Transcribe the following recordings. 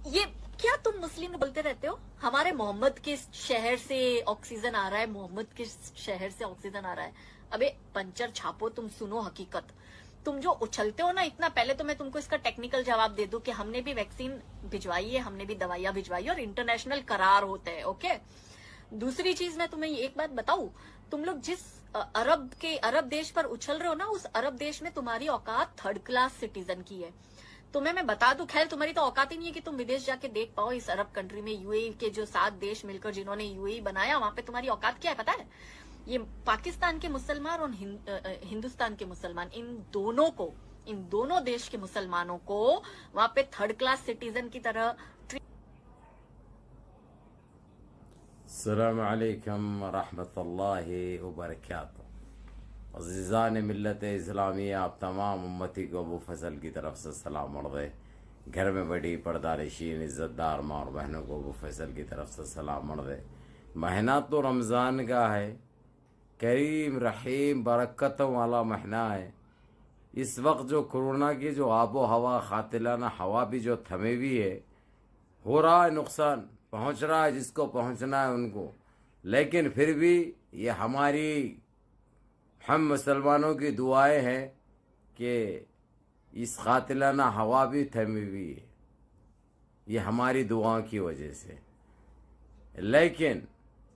ये क्या तुम मुस्लिम बोलते रहते हो? हमारे मोहम्मद के शहर से ऑक्सीजन आ रहा है, मोहम्मद के शहर से ऑक्सीजन आ रहा है। अबे पंचर छापो, तुम सुनो हकीकत। तुम जो उछलते हो ना इतना, पहले तो मैं तुमको इसका टेक्निकल जवाब दे दूं कि हमने भी वैक्सीन भिजवाई है, हमने भी दवाइयां भिजवाई है और इंटरनेशनल करार होते हैं। ओके, दूसरी चीज मैं तुम्हें एक बात बताऊं, तुम लोग जिस अरब देश पर उछल रहे हो ना, उस अरब देश में तुम्हारी औकात थर्ड क्लास सिटीजन की है। तुम्हें मैं बता दूं, खैर तुम्हारी तो औकात ही नहीं है कि तुम विदेश जाके देख पाओ इस अरब कंट्री में। यूएई के जो 7 देश मिलकर जिन्होंने यूएई बनाया, वहां पे तुम्हारी औकात क्या है पता है? ये पाकिस्तान के मुसलमान और हिंदुस्तान के मुसलमान, इन दोनों देश के मुसलमानों को वहां पे थर्ड क्लास सिटीजन की तरह। अस्सलाम वालेकुम रहमतुल्लाहि व बरकातहू। अज़ीज़ान मिल्लत इस्लामी, आप तमाम उम्मती को अबू फजल की तरफ से सलाम अर्ज़। घर में बड़ी पर्दानशीन इज़्ज़तदार माँ और बहनों को अबू फजल की तरफ से सलाम अर्ज़। महीना तो रमज़ान का है, करीम रहीम बरकतों वाला महीना है। इस वक्त जो कोरोना की जो आबो हवा, क़ातिलाना हवा भी जो थमे हुई है, हो रहा है नुकसान, पहुंच रहा है जिसको पहुंचना है उनको, लेकिन फिर भी ये हम मुसलमानों की दुआएं हैं कि इस क़ातिलाना हवा भी थमी हुई है, ये हमारी दुआओं की वजह से। लेकिन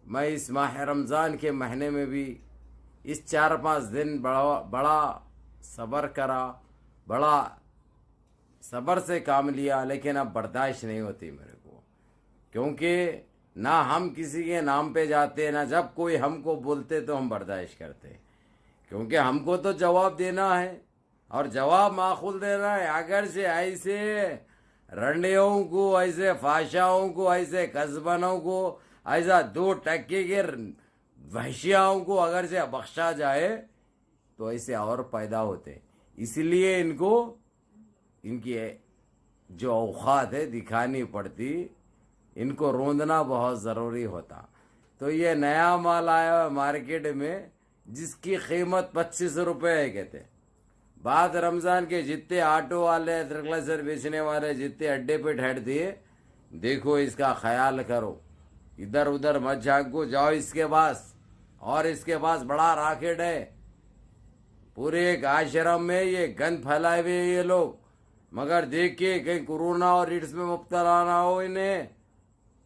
मैं इस माह रमज़ान के महीने में भी इस 4-5 दिन बड़ा सब्र करा, बड़ा सब्र से काम लिया, लेकिन अब बर्दाश्त नहीं होती मेरे को। क्योंकि ना हम किसी के नाम पे जाते, ना जब कोई हमको बोलते तो हम बर्दाश्त करते, क्योंकि हमको तो जवाब देना है और जवाब माखूल देना है। अगर से ऐसे रंडियों को, ऐसे फाशाओं को, ऐसे कस्बनों को, ऐसा 2 टक्के के वहशियाओं को अगर से बख्शा जाए तो ऐसे और पैदा होते। इसलिए इनको इनकी जो औकात है दिखानी पड़ती, इनको रोंदना बहुत ज़रूरी होता। तो ये नया माल आया मार्केट में जिसकी कीमत 25 रुपये है कहते। बाद रमज़ान के जितने ऑटो वाले, ट्रकलसर बेचने वाले जितने अड्डे पे ठहर दिए, देखो इसका ख्याल करो, इधर उधर मत झांको, जाओ इसके पास। और इसके पास बड़ा राकेट है, पूरे एक आश्रम में ये गंद फैलाए हुए ये लोग, मगर देखिए कहीं कोरोना और एड्स में मुब्तला ना हो इन्हें,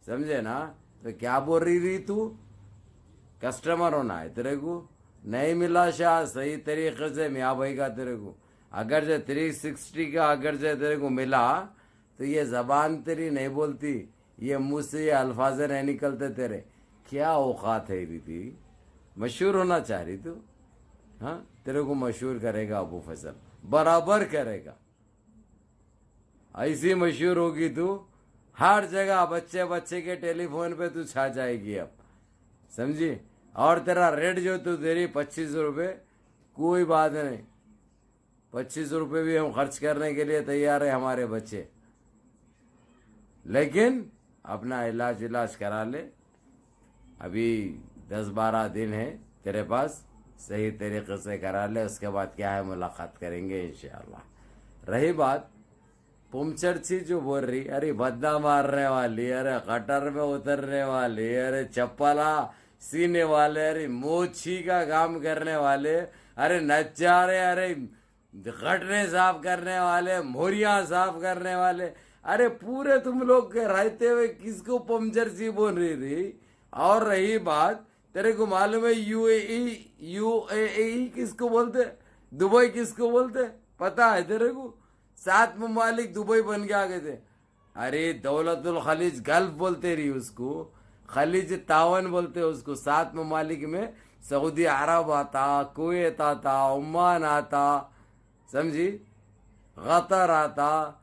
समझे ना। तो क्या बोल रही तू? कस्टमर होना है तेरे को, नहीं मिला शाह सही तरीके से मियाँ भाई का तेरे को, अगर से 360 का अगर से तेरे को मिला तो ये जबान तेरी नहीं बोलती, ये मुँह से ये अल्फाज नहीं निकलते तेरे। क्या औकात है थी? मशहूर होना चाह रही तू? हाँ, तेरे को मशहूर करेगा अबू फजल, बराबर करेगा। ऐसी मशहूर होगी तू, हर जगह बच्चे बच्चे के टेलीफोन पे तू छा जाएगी अब, समझी। और तेरा रेट जो तू दे रही 25 रुपये, कोई बात नहीं, 25 रुपये भी हम खर्च करने के लिए तैयार है हमारे बच्चे, लेकिन अपना इलाज करा ले। अभी 10-12 दिन है तेरे पास, सही तरीके से करा ले, उसके बाद क्या है मुलाकात करेंगे इंशाअल्लाह। रही बात पंचर सी जो बोल रही, अरे बद्दा मारने वाली, अरे कटर में उतरने वाली, अरे चप्पला सीने वाले, अरे मोची का काम करने वाले, अरे नचारे, अरे गटरे साफ करने वाले, मोरियां साफ करने वाले, अरे पूरे तुम लोग के रहते हुए किसको पंचर सी बोल रही थी। और रही बात, तेरे को मालूम है यूएई किसको बोलते, दुबई किसको बोलते, पता है तेरे को? 7 ममालिक दुबई बन के आ गए थे। अरे दौलतुल खलीज गल्फ बोलते रही उसको, खलीज तावन बोलते उसको। 7 ममालिक में सऊदी अरब आता, कुवैत आता, ओमान आता, समझी, कतर आता।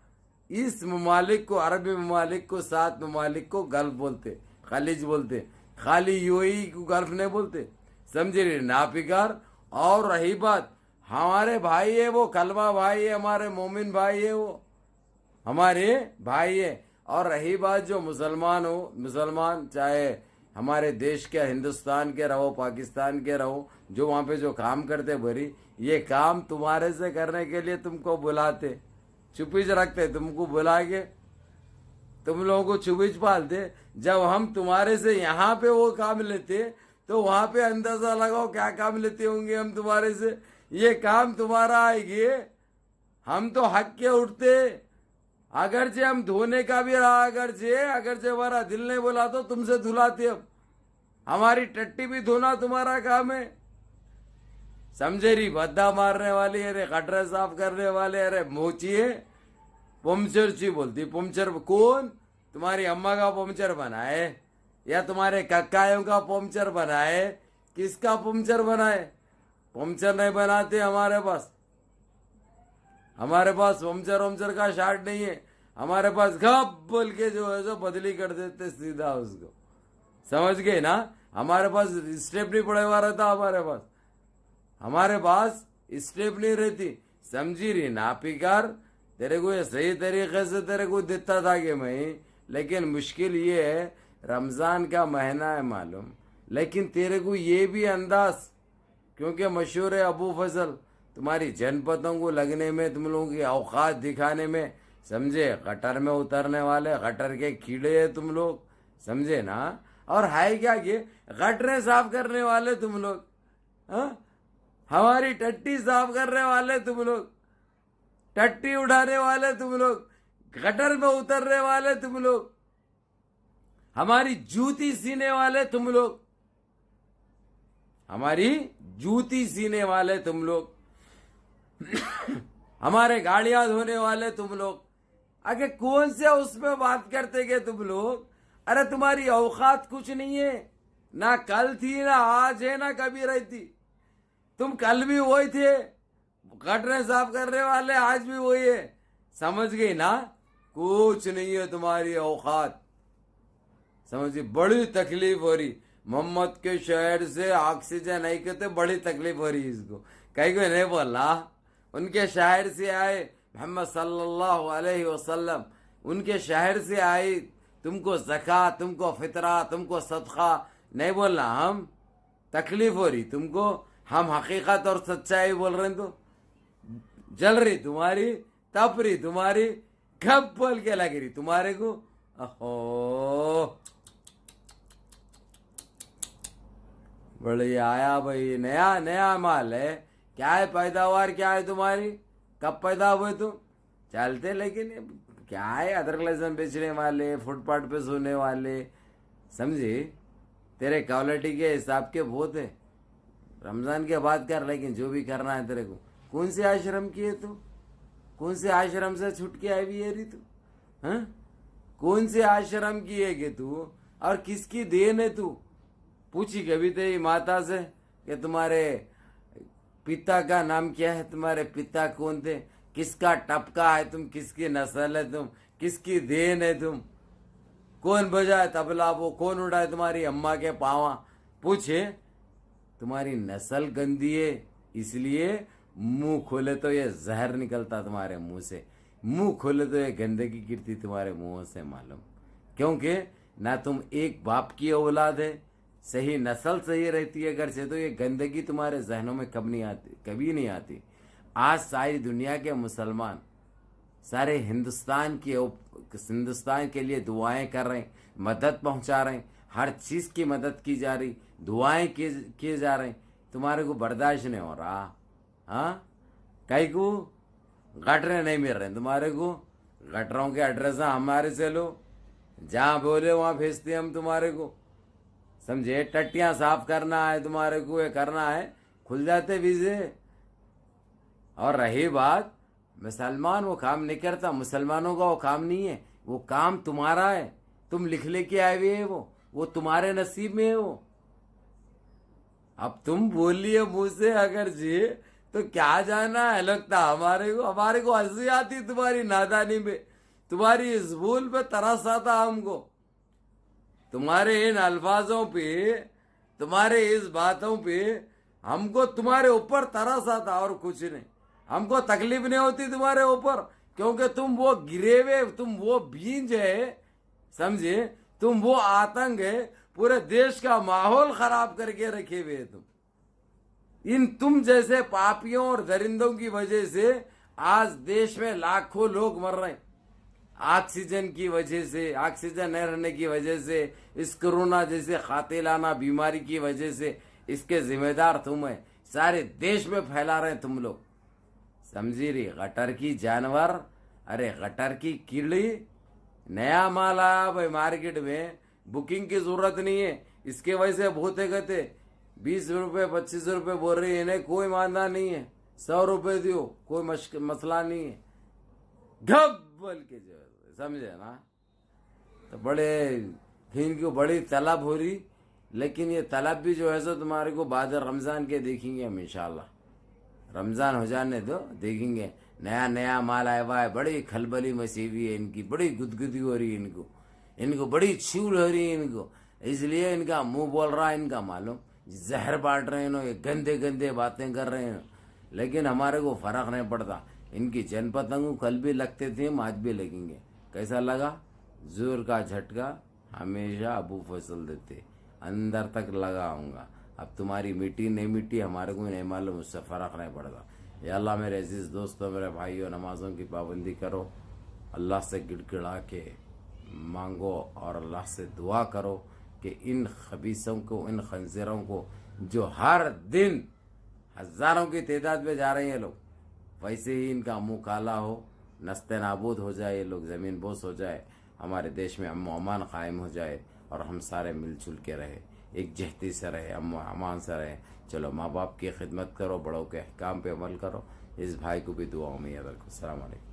इस ममालिक को, अरबी ममालिक को, 7 ममालिक को गल्फ बोलते, खलीज बोलते। खाली यूएई को गल्फ नहीं बोलते, समझे रे नापिकार। और रही बात, हमारे भाई है वो, कलमा भाई है, हमारे मोमिन भाई है वो, हमारे भाई है। और रही बात जो मुसलमान हो, मुसलमान चाहे हमारे देश के, हिंदुस्तान के रहो, पाकिस्तान के रहो, जो वहाँ पे जो काम करते भरी, ये काम तुम्हारे से करने के लिए तुमको बुलाते, चुप्पी से रखते, तुमको बुला के तुम लोगों को चुबिच पालते। जब हम तुम्हारे से यहाँ पे वो काम लेते तो वहां पे अंदाजा लगाओ क्या काम लेते होंगे हम तुम्हारे से। ये काम तुम्हारा आएगी, हम तो हक के उठते। अगरचे हम धोने का भी रहा, अगरचे हमारा दिल नहीं बोला तो तुमसे धुलाते। हम हमारी टट्टी भी धोना तुम्हारा काम है। समझे रही भद्दा मारने वाली, अरे गटर साफ करने वाले, अरे मोचिए पंचर ची बोलती। पंचर कौन? तुम्हारी अम्मा का पंचर बनाए या तुम्हारे कक्कायों का पंचर बनाए? किसका पंचर बनाए? पंचर नहीं बनाते हमारे पास। हमारे पास पंचर वंचर का शार्ट नहीं है। हमारे पास गप बोल के जो है सो बदली कर देते सीधा उसको। समझ गए ना? हमारे पास स्टेप नहीं पड़े हुआ रहता। हमारे पास स्टेप नहीं रहती। समझी रही नापिकार? तेरे को ये सही तरीके से तेरे को देता था कि मैं, लेकिन मुश्किल ये है रमजान का महीना है मालूम, लेकिन तेरे को ये भी अंदाज, क्योंकि मशहूर है अबू फजल तुम्हारी जनपदों को लगने में, तुम लोगों की औकात दिखाने में, समझे? गटर में उतरने वाले गटर के कीड़े है तुम लोग, समझे ना? और है क्या ये गटरें साफ करने वाले तुम लोग, हाँ? हमारी टट्टी साफ करने वाले तुम लोग, टट्टी उठाने वाले तुम लोग, गटर में उतरने वाले तुम लोग, हमारी जूती सीने वाले तुम लोग, हमारी जूती सीने वाले तुम लोग, हमारे गाड़ियां धोने वाले तुम लोग। आगे कौन से उसमें बात करते गए तुम लोग? अरे तुम्हारी औकात कुछ नहीं है, ना कल थी ना आज है ना कभी रहती। तुम कल भी वही थे गटरें साफ करने वाले, आज भी वही है। समझ गई ना? कुछ नहीं है तुम्हारी औकात। समझिए, बड़ी तकलीफ हो रही। मोहम्मद के शहर से ऑक्सीजन आई कहते बड़ी तकलीफ हो रही इसको। कहीं को नहीं बोलना। उनके शहर से आए मोहम्मद सल्लल्लाहु अलैहि वसल्लम, उनके शहर से आए। तुमको ज़कात, तुमको फितरा, तुमको सदका नहीं बोलना। हम तकलीफ हो रही तुमको, हम हकीकत और सच्चाई बोल रहे हैं तो जल रही तुम्हारी, तप रही तुम्हारी, घप बोल के लग रही तुम्हारे को। अहो बड़ी आया भाई, नया नया माल है। क्या है पैदावार, क्या है तुम्हारी? कब पैदा हुए तुम? चलते, लेकिन क्या है अदरक लहसुन बेचने वाले, फुटपाथ पे सोने वाले, समझे? तेरे क्वालिटी के हिसाब के बहुत है। रमजान के बाद कर, लेकिन जो भी करना है तेरे को। कौन से आश्रम की है तू? कौन से आश्रम से छुट के आई हुई है री तू? हाँ, कौन से आश्रम की है कि तू? और किसकी देन है तू? पूछी कभी तेरी माता से कि तुम्हारे पिता का नाम क्या है, तुम्हारे पिता कौन थे, किसका टपका है तुम, किसकी नस्ल है तुम, किसकी देन है तुम? कौन बजाए तबला, वो कौन उड़ाए तुम्हारी अम्मा के पावा? पूछे। तुम्हारी नस्ल गंदी है, इसलिए मुंह खोले तो ये जहर निकलता तुम्हारे मुंह से, मुंह खोले तो ये गंदगी गिरती तुम्हारे मुंह से मालूम। क्योंकि ना तुम एक बाप की औलाद है, सही नस्ल सही रहती है घर से, तो ये गंदगी तुम्हारे जहनों में कभी नहीं आती। आज सारी दुनिया के मुसलमान सारे हिंदुस्तान के लिए दुआएं कर रहे हैं, मदद पहुंचा रहे हैं, हर चीज की मदद की जा रही, दुआएं किए जा रहे हैं। तुम्हारे को बर्दाश्त नहीं हो रहा। हाँ, कई को गटरे नहीं मिल रहे तुम्हारे को। गटरों के एड्रेस हमारे से लो, जहां बोले वहां भेजते हम तुम्हारे को, समझे? टट्टियां साफ करना है तुम्हारे को, ये करना है, खुल जाते वीजे। और रही बात मुसलमान, वो काम नहीं करता, मुसलमानों का वो काम नहीं है, वो काम तुम्हारा है। तुम लिख लेके आए हुए है, वो तुम्हारे नसीब में है वो। अब तुम बोलिए मुंह से अगर जी, तो क्या जाना है लगता हमारे को हंसी आती तुम्हारी नादानी में, तुम्हारी इस भूल पे तरस आता हमको, तुम्हारे इन अल्फाजों पे, तुम्हारे इस बातों पे हमको तुम्हारे ऊपर तरस आता और कुछ नहीं। हमको तकलीफ नहीं होती तुम्हारे ऊपर, क्योंकि तुम वो गिरे हुए, तुम वो बीज है, समझे? तुम वो आतंक है, पूरे देश का माहौल खराब करके रखे हुए तुम। तुम जैसे पापियों और दरिंदों की वजह से आज देश में लाखों लोग मर रहे हैं। ऑक्सीजन की वजह से, ऑक्सीजन नहीं रहने की वजह से, इस कोरोना जैसे कातिलाना बीमारी की वजह से इसके जिम्मेदार तुम है। सारे देश में फैला रहे तुम लोग, समझी रही? गटर की जानवर, अरे गटर की कीड़ी, नया माल आया भाई मार्केट में, बुकिंग की जरूरत नहीं है। इसके वजह से बहुत कहते 20 रुपए 25 रुपए बोल रही है, इन्हें कोई मानना नहीं है। 100 रुपए दियो, कोई मसला नहीं है। घब बोल के जो समझे ना, तो बड़े इनको बड़ी तलब हो रही। लेकिन ये तलब भी जो है सो तुम्हारे को बाद रमजान के देखेंगे हम इंशाल्लाह। रमजान हो जाने दो, देखेंगे। नया नया माल आया हुआ है, बड़ी खलबली मची हुई है इनकी, बड़ी गुदगुदी हो रही है इनको बड़ी छिल हो रही है इनको। इसलिए इनका मुंह बोल रहा है, इनका मालूम जहर बांट रहे हैं, ये गंदे गंदे बातें कर रहे हैं। लेकिन हमारे को फर्क नहीं पड़ता। इनकी जनपतंगू कल भी लगते थे, आज भी लगेंगे। कैसा लगा? जोर का झटका हमेशा अबू फैसल देते, अंदर तक लगाऊंगा। अब तुम्हारी मिट्टी नहीं मिट्टी हमारे को नहीं मालूम, उससे फर्क नहीं पड़ता। या अल्लाह मेरे अजीज दोस्तों, मेरे भाइयों, नमाजों की पाबंदी करो, अल्लाह से गिड़गिड़ा के मांगो और अल्लाह से दुआ करो कि इन खबीसों को, इन खंजरों को जो हर दिन हजारों की तादाद में जा रहे हैं लोग, वैसे ही इनका मुंह काला हो, नस्ते नाबूद हो जाए, ये लोग ज़मीन बोस हो जाए, हमारे देश में अमन अमान कायम हो जाए और हम सारे मिलजुल के रहे, एक जहती से रहे, अमन अमान से रहे। चलो माँ बाप की खिदमत करो, बड़ों के अहकाम पे अमल करो। इस भाई को भी दुआओं में याद रखो। अस्सलाम वालेकुम।